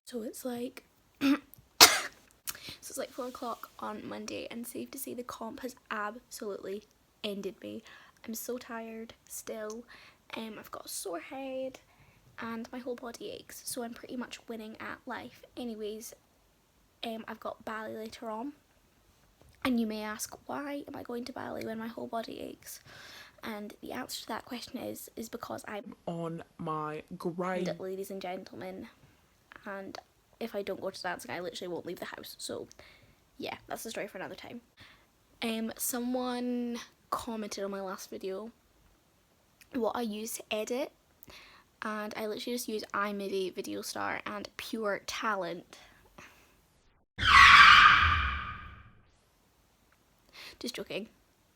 So it's like 4 o'clock on Monday, and safe to say the comp has absolutely ended me. I'm so tired still. I've got a sore head and my whole body aches, so I'm pretty much winning at life. Anyways, I've got ballet later on, and you may ask, why am I going to ballet when my whole body aches? And the answer to that question is because I'm on my grind, ladies and gentlemen, and if I don't go to dancing, I literally won't leave the house. So yeah, that's the story for another time. Someone commented on my last video what I use to edit, and I literally just use iMovie, Video Star, and Pure Talent. Just joking.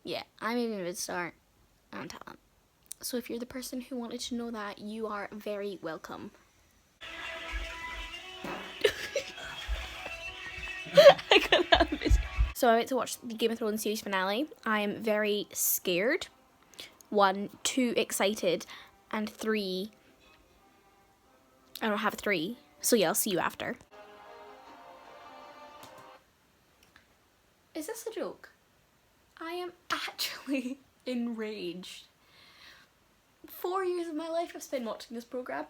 Yeah, iMovie, Video Star, and Talent. So if you're the person who wanted to know that, you are very welcome. I got that video. So I went to watch the Game of Thrones series finale. I am very scared. 1, 2, excited, and 3, I don't have 3. So yeah, I'll see you after. Is this a joke? I am actually enraged. 4 years of my life I've spent watching this programme.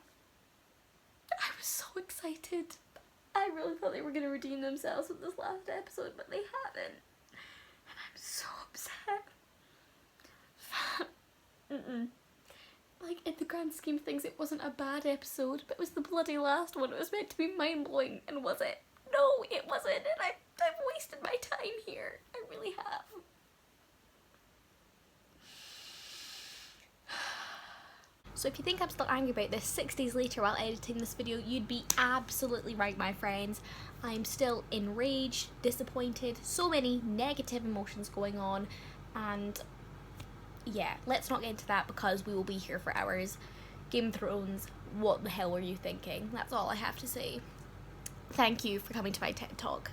I was so excited. I really thought they were going to redeem themselves with this last episode, but they haven't. And I'm so upset. Like, in the grand scheme of things, it wasn't a bad episode, but it was the bloody last one. It was meant to be mind-blowing, and was it? No, it wasn't, and I've wasted my time here. I really have. So if you think I'm still angry about this 6 days later while editing this video, you'd be absolutely right, my friends. I'm still enraged, disappointed, so many negative emotions going on, and yeah, let's not get into that because we will be here for hours. Game of Thrones, what the hell were you thinking? That's all I have to say. Thank you for coming to my TED Talk.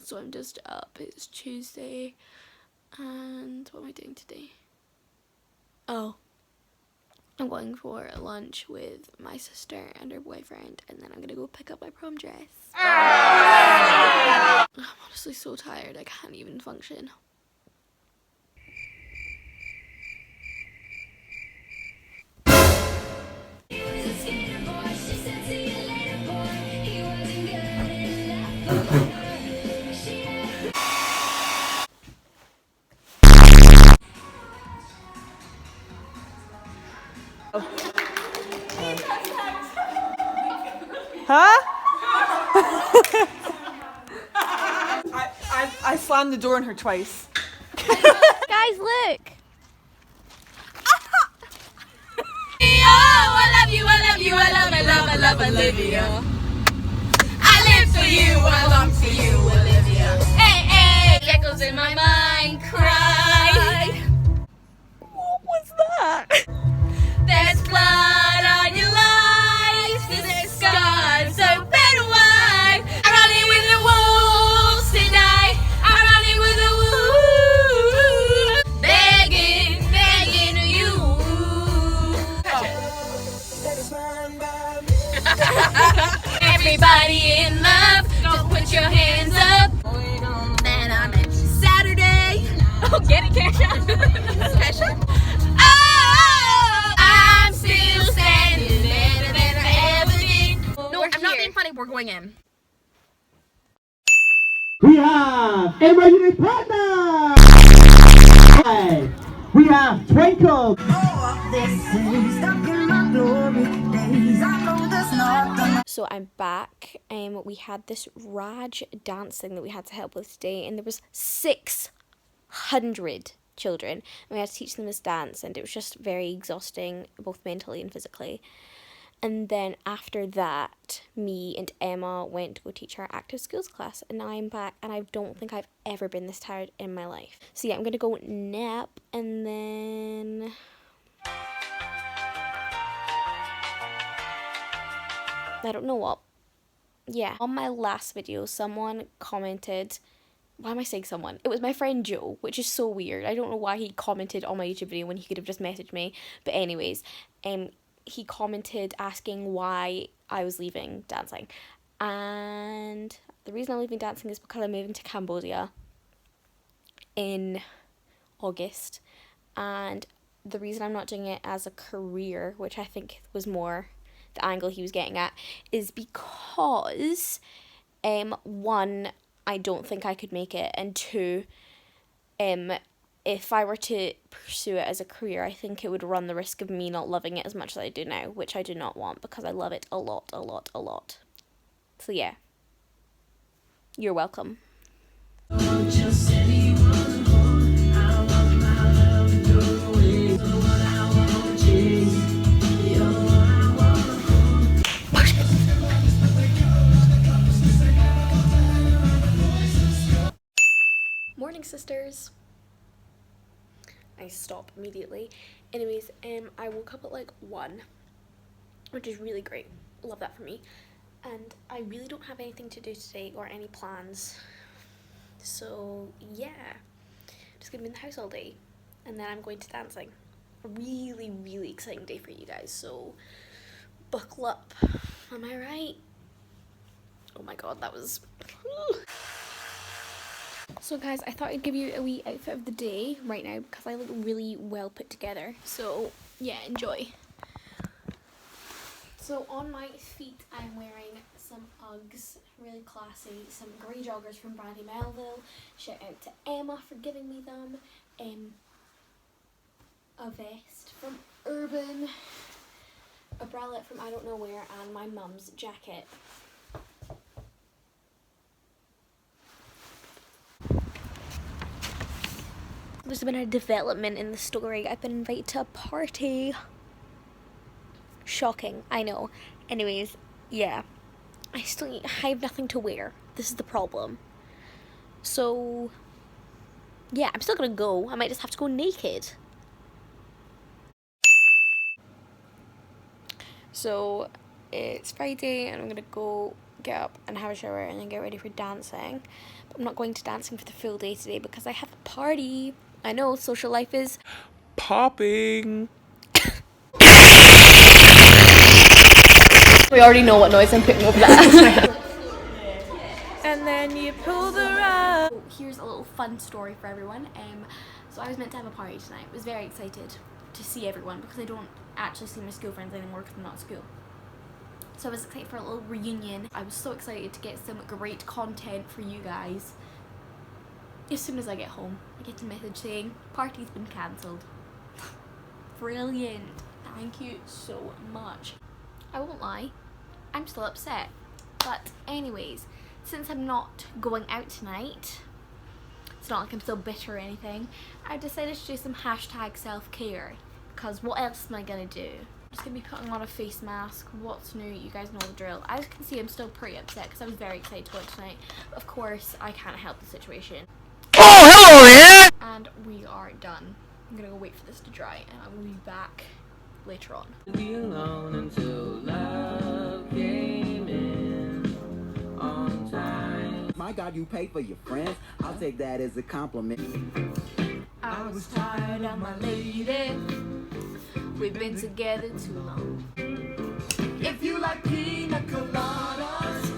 So I'm just up, it's Tuesday, and what am I doing today? Oh, I'm going for a lunch with my sister and her boyfriend, and then I'm gonna go pick up my prom dress. I'm honestly so tired, I can't even function. huh? I slammed the door on her twice. Guys, look! I love Olivia. I live for you, I long for you, Olivia. Hey, hey, echoes in my mind cry. What was that? There's blood on your life, there's scars so bad wide. I'm running with the wolves tonight. I'm running with the wolves. Begging, begging you. Everybody in love, just put your hands up. Then I'm at Saturday. Oh, get it, Kesha. Kesha. Oh, I'm still standing better than I ever did. No, I'm not being funny. We're going in. We have emergency partner. We have Twinkle. So I'm back. We had this Raj dance thing that we had to help with today, and there was 600 children, and we had to teach them this dance, and it was just very exhausting, both mentally and physically. And then after that, me and Emma went to go teach our active skills class, and now I'm back, and I don't think I've ever been this tired in my life. So yeah, I'm gonna go nap, and then I don't know what. Yeah, on my last video, someone commented, why am I saying someone? It was my friend Joe, which is so weird. I don't know why he commented on my YouTube video when he could have just messaged me. But anyways, he commented asking why I was leaving dancing. And the reason I'm leaving dancing is because I'm moving to Cambodia in August. And the reason I'm not doing it as a career, which I think was more the angle he was getting at, is because one, I don't think I could make it, and two, if I were to pursue it as a career, I think it would run the risk of me not loving it as much as I do now, which I do not want because I love it a lot, a lot, a lot. So yeah, you're welcome. Morning, sisters. I stop immediately. Anyways, I woke up at like 1, which is really great. Love that for me. And I really don't have anything to do today or any plans. So yeah, just gonna be in the house all day, and then I'm going to dancing. A really, really exciting day for you guys. So buckle up. Am I right? Oh my god, that was. So guys, I thought I'd give you a wee outfit of the day right now because I look really well put together. So yeah, enjoy. So on my feet I'm wearing some Uggs, really classy, some grey joggers from Brandy Melville. Shout out to Emma for giving me them. A vest from Urban, a bralette from I don't know where, and my mum's jacket. There's been a development in the story. I've been invited to a party. Shocking, I know. Anyways, yeah. I have nothing to wear. This is the problem. So, yeah, I'm still gonna go. I might just have to go naked. So, it's Friday and I'm gonna go get up and have a shower and then get ready for dancing. But I'm not going to dancing for the full day today because I have a party. I know, social life is Popping. We already know what noise I'm putting over that. And then you pull the rug. Oh, here's a little fun story for everyone. So I was meant to have a party tonight. I was very excited to see everyone because I don't actually see my school friends anymore because I'm not at school. So I was excited for a little reunion. I was so excited to get some great content for you guys. As soon as I get home, I get a message saying, party's been cancelled. Brilliant. Thank you so much. I won't lie, I'm still upset. But anyways, since I'm not going out tonight, it's not like I'm still bitter or anything, I decided to do some hashtag self-care. Because what else am I going to do? I'm just going to be putting on a face mask. What's new? You guys know the drill. As you can see, I'm still pretty upset because I was very excited to go out tonight. But of course, I can't help the situation. Oh, hello there! And we are done. I'm going to go wait for this to dry and I will be back later on. Be alone until love came in on time. My God, you pay for your friends. I'll take that as a compliment. I was tired of my lady. We've been together too long. If you like pina coladas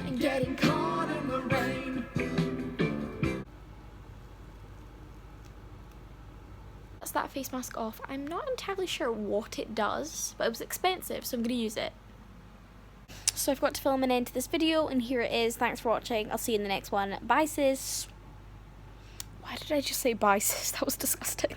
and getting caught in the rain. That's that face mask off. I'm not entirely sure what it does, but it was expensive, so I'm going to use it. So I forgot to film an end to this video, and here it is. Thanks for watching. I'll see you in the next one. Bye, sis. Why did I just say bye, sis? That was disgusting.